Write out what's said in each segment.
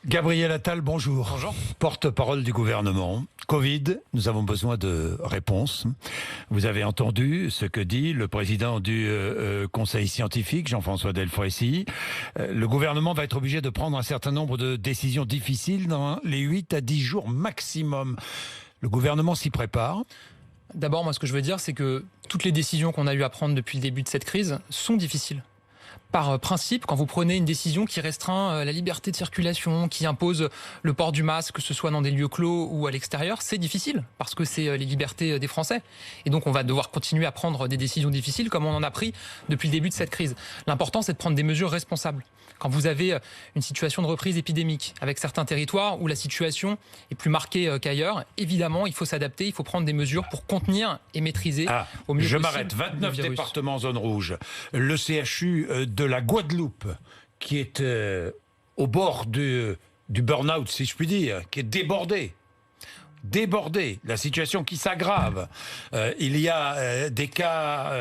Gabriel Attal, bonjour. Bonjour. Porte-parole du gouvernement. Covid, nous avons besoin de réponses. Vous avez entendu ce que dit le président du Conseil scientifique, Jean-François Delfraissy. Le gouvernement va être obligé de prendre un certain nombre de décisions difficiles dans les 8 à 10 jours maximum. Le gouvernement s'y prépare. D'abord, moi, ce que je veux dire, c'est que toutes les décisions qu'on a eu à prendre depuis le début de cette crise sont difficiles. Par principe, quand vous prenez une décision qui restreint la liberté de circulation, qui impose le port du masque, que ce soit dans des lieux clos ou à l'extérieur, c'est difficile parce que c'est les libertés des Français. Et donc, on va devoir continuer à prendre des décisions difficiles comme on en a pris depuis le début de cette crise. L'important, c'est de prendre des mesures responsables. Quand vous avez une situation de reprise épidémique avec certains territoires où la situation est plus marquée qu'ailleurs, évidemment, il faut s'adapter, il faut prendre des mesures pour contenir et maîtriser au mieux possible. Je m'arrête. 29 départements en zone rouge. Le CHU de la Guadeloupe, qui est au bord du burn-out, si je puis dire, qui est débordé, la situation qui s'aggrave. Il y a des cas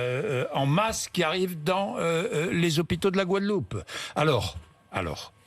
en masse qui arrivent dans les hôpitaux de la Guadeloupe. Alors,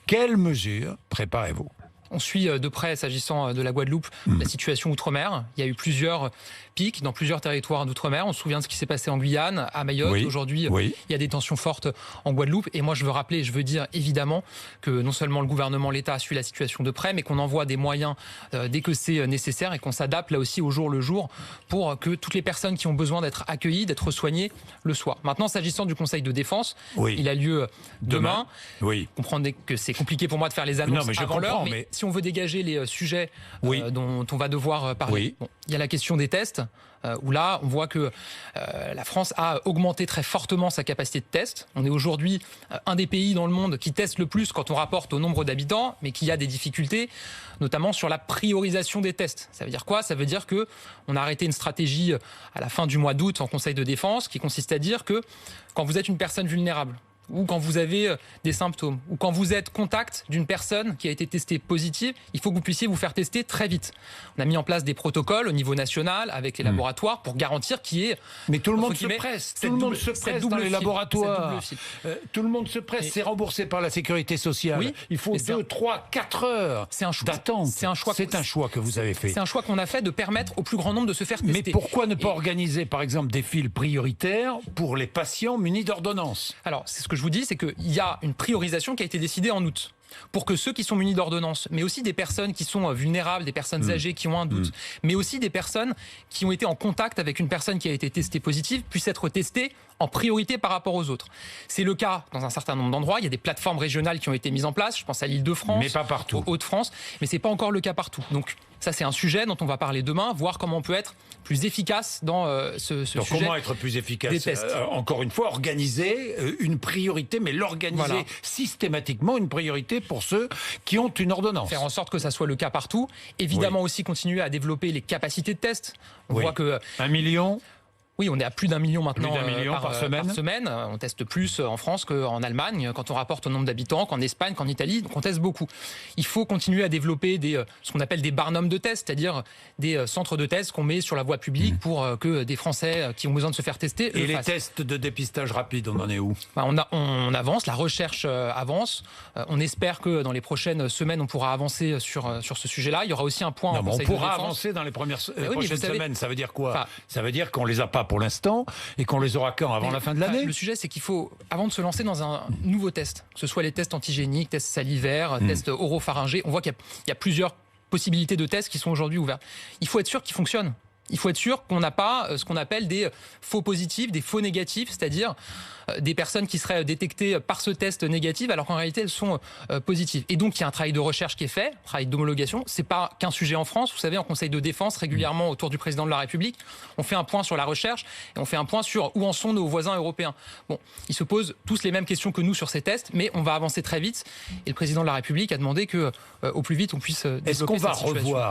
quelles mesures préparez-vous ? On suit de près, s'agissant de la Guadeloupe, la situation outre-mer. Il y a eu plusieurs pics dans plusieurs territoires d'outre-mer. On se souvient de ce qui s'est passé en Guyane, à Mayotte. Oui, aujourd'hui, il y a des tensions fortes en Guadeloupe. Et moi, je veux rappeler, je veux dire évidemment que non seulement le gouvernement, l'État suit la situation de près, mais qu'on envoie des moyens dès que c'est nécessaire et qu'on s'adapte là aussi au jour le jour pour que toutes les personnes qui ont besoin d'être accueillies, d'être soignées, le soient. Maintenant, s'agissant du Conseil de défense, il a lieu demain. Comprenez que c'est compliqué pour moi de faire les annonces avant l'heure, mais si on veut dégager les sujets dont on va devoir parler, il y a la question des tests, où là, on voit que la France a augmenté très fortement sa capacité de test. On est aujourd'hui un des pays dans le monde qui teste le plus quand on rapporte au nombre d'habitants, mais qui a des difficultés, notamment sur la priorisation des tests. Ça veut dire quoi ? Ça veut dire que on a arrêté une stratégie à la fin du mois d'août en Conseil de défense qui consiste à dire que quand vous êtes une personne vulnérable, ou quand vous avez des symptômes, ou quand vous êtes contact d'une personne qui a été testée positive, il faut que vous puissiez vous faire tester très vite. On a mis en place des protocoles au niveau national avec les laboratoires pour garantir qu'il y ait... Mais tout le monde se presse, dans les laboratoires. Tout le monde se presse, c'est remboursé par la sécurité sociale. Oui, il faut 2, 3, 4 heures d'attente. C'est un choix que vous avez fait. C'est un choix qu'on a fait de permettre au plus grand nombre de se faire tester. Mais pourquoi ne pas organiser, par exemple, des files prioritaires pour les patients munis d'ordonnances ? Alors, c'est ce que je vous dis, c'est qu'il y a une priorisation qui a été décidée en août pour que ceux qui sont munis d'ordonnances, mais aussi des personnes qui sont vulnérables, des personnes âgées qui ont un doute, mais aussi des personnes qui ont été en contact avec une personne qui a été testée positive, puissent être testées en priorité par rapport aux autres. C'est le cas dans un certain nombre d'endroits. Il y a des plateformes régionales qui ont été mises en place. Je pense à l'Île-de-France, mais pas partout. aux Hauts-de-France, mais c'est pas encore le cas partout. Donc ça, c'est un sujet dont on va parler demain, voir comment on peut être plus efficace dans ce sujet. Comment être plus efficace des tests. Encore une fois, organiser une priorité, mais l'organiser systématiquement, une priorité pour ceux qui ont une ordonnance. Faire en sorte que ça soit le cas partout. Évidemment aussi continuer à développer les capacités de tests. On voit que 1 million. Oui, on est à plus d'1 million maintenant par semaine. On teste plus en France qu'en Allemagne, quand on rapporte au nombre d'habitants, qu'en Espagne, qu'en Italie. Donc on teste beaucoup. Il faut continuer à développer ce qu'on appelle des barnums de tests, c'est-à-dire des centres de tests qu'on met sur la voie publique pour que des Français qui ont besoin de se faire tester Et les tests de dépistage rapide, on en est où ? On avance, la recherche avance. On espère que dans les prochaines semaines, on pourra avancer sur ce sujet-là. Il y aura aussi un point en Conseil de défense. On pourra avancer dans les prochaines semaines. Ça veut dire quoi ? Ça veut dire qu'on les a pas pour l'instant et qu'on les aura quand avant la fin de l'année. Le sujet, c'est qu'il faut, avant de se lancer dans un nouveau test, que ce soit les tests antigéniques, tests salivaires, tests oropharyngés, on voit qu'il y a plusieurs possibilités de tests qui sont aujourd'hui ouvertes. Il faut être sûr qu'ils fonctionnent. Il faut être sûr qu'on n'a pas ce qu'on appelle des faux positifs, des faux négatifs, c'est-à-dire des personnes qui seraient détectées par ce test négatif alors qu'en réalité elles sont positives. Et donc il y a un travail de recherche qui est fait, un travail d'homologation. C'est pas qu'un sujet en France. Vous savez, en Conseil de défense, régulièrement autour du président de la République, on fait un point sur la recherche et on fait un point sur où en sont nos voisins européens. Bon, ils se posent tous les mêmes questions que nous sur ces tests, mais on va avancer très vite. Et le président de la République a demandé que au plus vite on puisse développer cette situation.